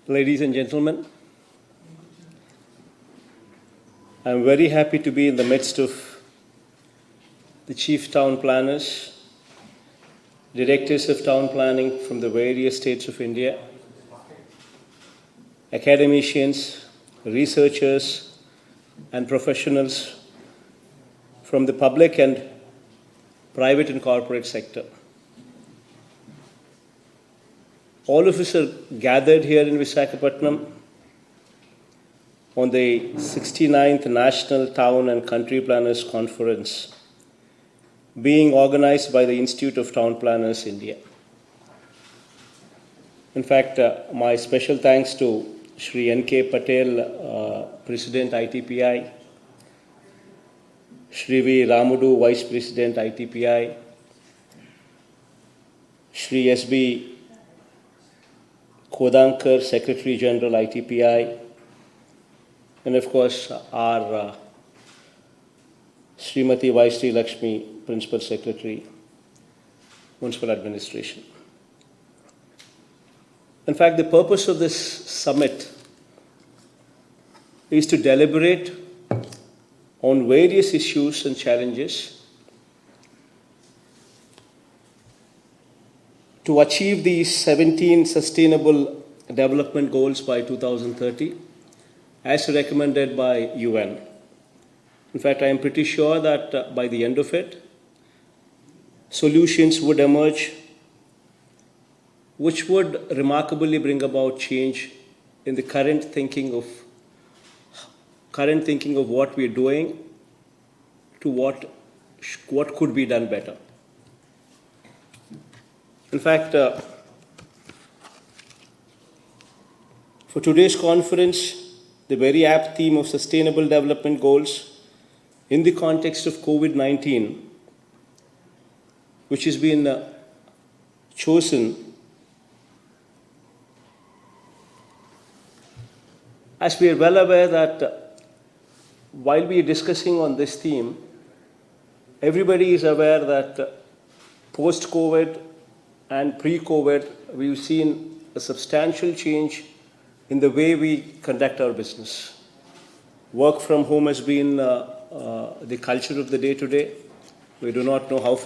Ladies and gentlemen, I'm very happy to be in the midst of the chief town planners, directors of town planning from the various states of India, academicians, researchers, and professionals from the public and private and corporate sector. All of us are gathered here in Visakhapatnam on the 69th National Town and Country Planners Conference being organized by the Institute of Town Planners, India. In fact, my special thanks to Shri N.K. Patel, President ITPI, Shri V. Ramudu, Vice President ITPI, Shri S.B. Kodankar, Secretary General ITPI, and of course our Srimati Vaishri Lakshmi, Principal Secretary, Municipal Administration. In fact, the purpose of this summit is to deliberate on various issues and challenges to achieve these 17 Sustainable Development Goals by 2030 as recommended by UN. In fact, I am pretty sure that by the end of it, solutions would emerge which would remarkably bring about change in the current thinking of what we are doing to what could be done better. In fact, for today's conference, the very apt theme of Sustainable Development Goals in the context of COVID-19, which has been chosen, as we are well aware that while we are discussing on this theme, everybody is aware that post-COVID and pre-COVID, we've seen a substantial change in the way we conduct our business. Work from home has been the culture of the day-to-day. We do not know how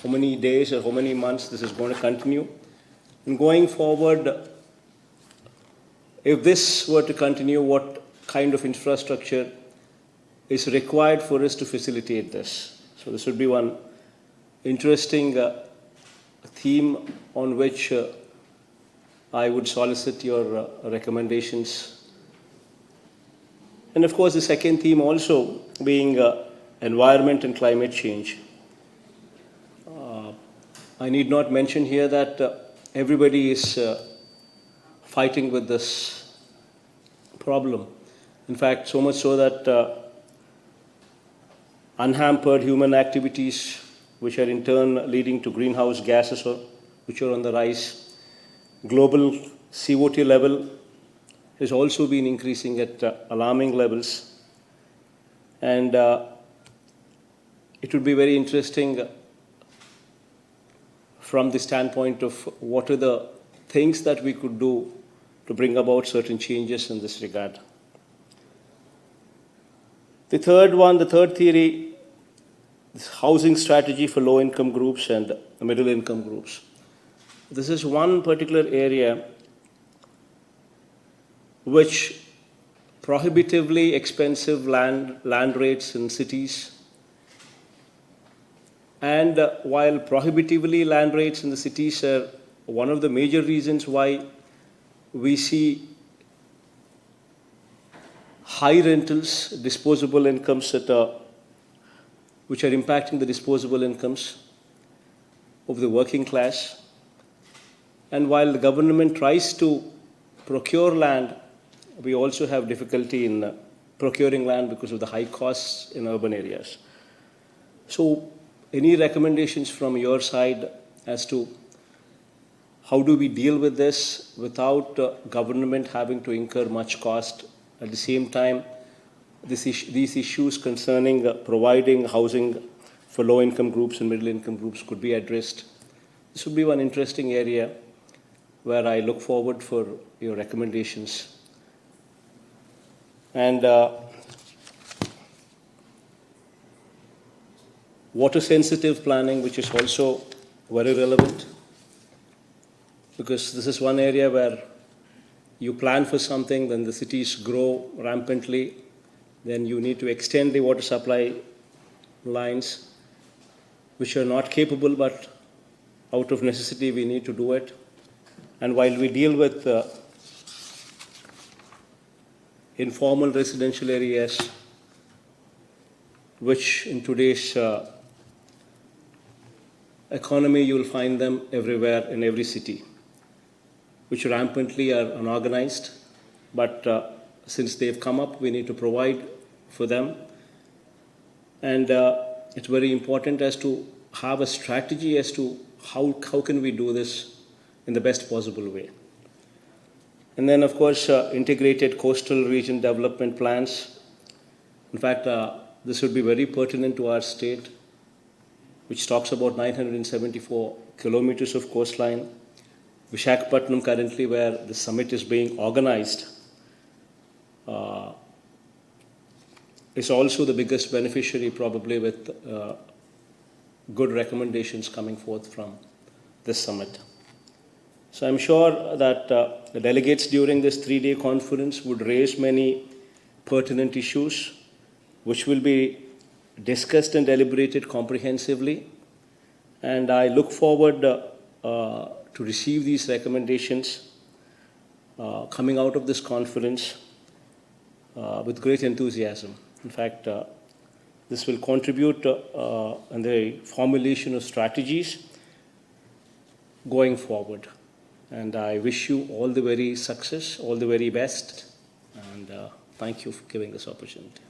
many days or how many months this is going to continue. And going forward, if this were to continue, what kind of infrastructure is required for us to facilitate this? So this would be one interesting theme on which I would solicit your recommendations. And of course, the second theme also being environment and climate change. I need not mention here that everybody is fighting with this problem. In fact, so much so that unhampered human activities, which are in turn leading to greenhouse gases, which are on the rise. Global CO2 level has also been increasing at alarming levels. And it would be very interesting from the standpoint of what are the things that we could do to bring about certain changes in this regard. The third theory, housing strategy for low-income groups and middle-income groups. This is one particular area which prohibitively expensive land rates in cities, and while prohibitively land rates in the cities are one of the major reasons why we see high rentals, disposable incomes which are impacting the disposable incomes of the working class. And while the government tries to procure land, we also have difficulty in procuring land because of the high costs in urban areas. So, any recommendations from your side as to how do we deal with this without government having to incur much cost? At the same time, these issues concerning providing housing for low-income groups and middle-income groups could be addressed. This would be one interesting area where I look forward for your recommendations. And water-sensitive planning, which is also very relevant, because this is one area where you plan for something, then the cities grow rampantly, then you need to extend the water supply lines, which are not capable, but out of necessity we need to do it. And while we deal with informal residential areas, which in today's economy you'll find them everywhere in every city, which rampantly are unorganized, but since they've come up, we need to provide for them. And it's very important as to have a strategy as to how can we do this in the best possible way. And then, of course, integrated coastal region development plans. In fact, this would be very pertinent to our state, which talks about 974 kilometers of coastline. Visakhapatnam currently, where the summit is being organized, is also the biggest beneficiary, probably, with good recommendations coming forth from this summit. So I'm sure that the delegates during this 3-day conference would raise many pertinent issues, which will be discussed and deliberated comprehensively. And I look forward to receive these recommendations coming out of this conference with great enthusiasm. In fact, this will contribute in the formulation of strategies going forward. And I wish you all the very success, all the very best, and thank you for giving this opportunity.